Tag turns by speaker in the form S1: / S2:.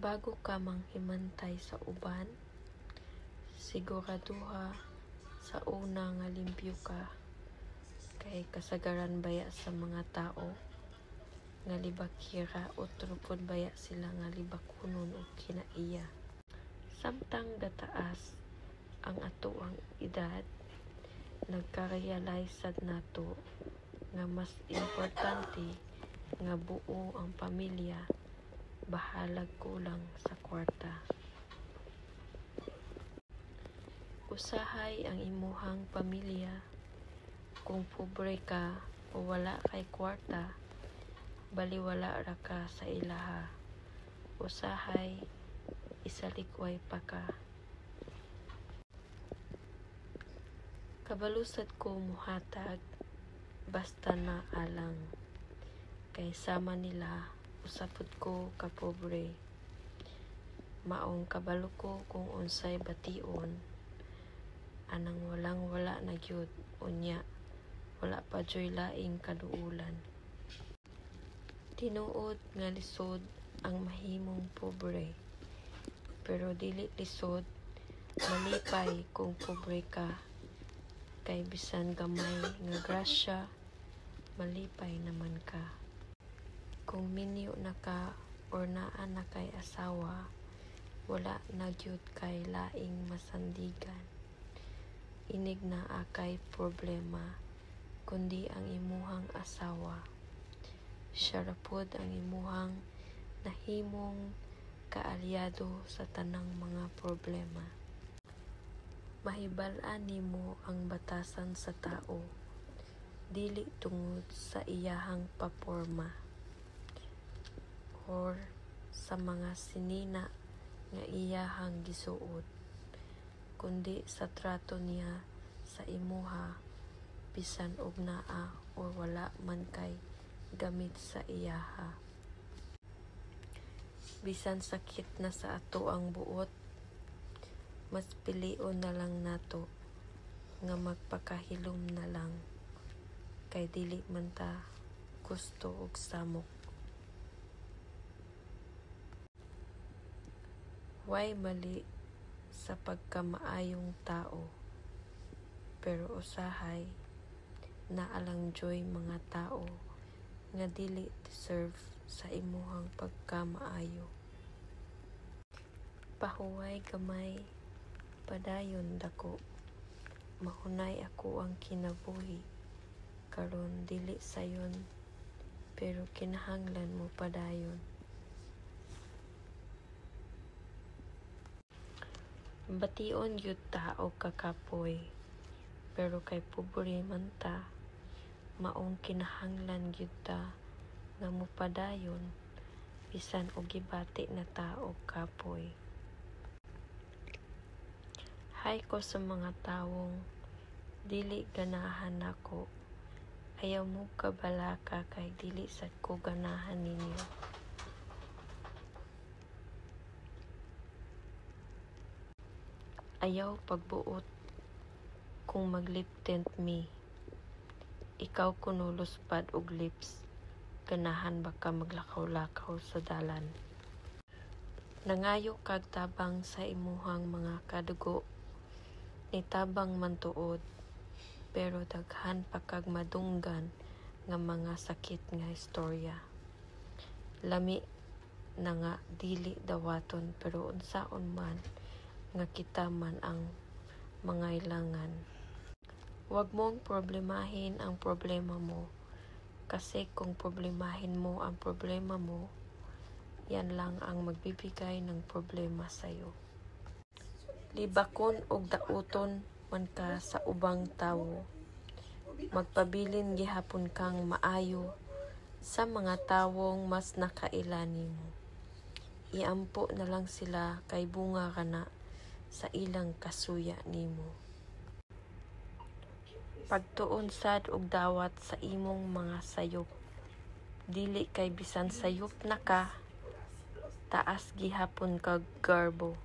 S1: Bago ka manghimantay sa uban, siguraduha sa una nga limpyo ka, kay kasagaran baya sa mga tao nga libakira o trupod baya sila nga libakunon o kinaiya. Samtang gataas ang atoang edad, nagka-realize sad nato nga mas importante nga buo ang pamilya bahalag kulang sa kwarta. Usahay ang imuhang pamilya. Kung pobre ka o wala kay kwarta, baliwala ra ka sa ilaha. Usahay, isalikway pa ka. Kabalusad ko muhatag, basta na alang. Kay sama nila, usapod ko ka pobre. Maong kabalo ko kung unsay bation, anang walang-wala na gyud, unya, wala pa joy laing kaduulan. Tinuod nga lisod ang mahimong pobre, pero dili lisod malipay kung pobre ka, kay bisan gamay nga grasya, malipay naman ka. Kung minyo na ka or naa na kay asawa, wala na gyud kay laing masandigan. Inig na akay problema, kundi ang imuhang asawa. Siya ra pod ang imuhang nahimong kaalyado sa tanang mga problema. Mahibal-an nimo ang batasan sa tao, dili tungod sa iyahang paporma or sa mga sinina nga iyahang gisuod, kundi sa trato niya sa imuha, bisan og naa o wala man kay gamit sa iyaha. Bisan sakit na sa ato ang buot, mas pilion na lang nato nga magpakahilom na lang, kay dili man ta gusto og samok. Way mali sa pagkamaayong tao, pero usahay naalang joy mga tao nga dili deserve sa imuhang pagkamaayo. Pahuway gamay, padayon dako. Mahunay ako ang kinabuhi, karon dili sayon, pero kinahanglan mo padayon. Bation gyud ta og kakapoy, pero kay pobre man ta, maong kinahanglan gyud ta nga mopadayon bisan og gibati na ta og kapoy. Hay ko sa mga tawong dili ganahan nako, ayaw mo kabalaka kay dili sad ko ganahan ninyo. Ayaw pagbuot kung mag-lip tint me. Ikaw kuno luspad og lips, ganahan baka maglakaw-lakaw sa dalan. Nangayo kag tabang sa imuhang mga kadugo, nitabang man tuod, pero daghan pa kag madunggan nga mga sakit nga istorya. Lami na nga dili dawaton, pero unsaon man nga kita man ang mangailangan. Huwag mong problemahin ang problema mo, kasi kung problemahin mo ang problema mo, yan lang ang magbibigay ng problema sa'yo. Libakon og dauton man ka sa ubang tawo, magpabilin gihapon kang maayo sa mga tawong mas nakaila nimo. Iampo na lang sila kay bunga ka na sa ilang kasuya nimo. Pagtuon sad og dawat sa imong mga sayop, dili kay bisan sayop na ka, taas gihapon kag garbo.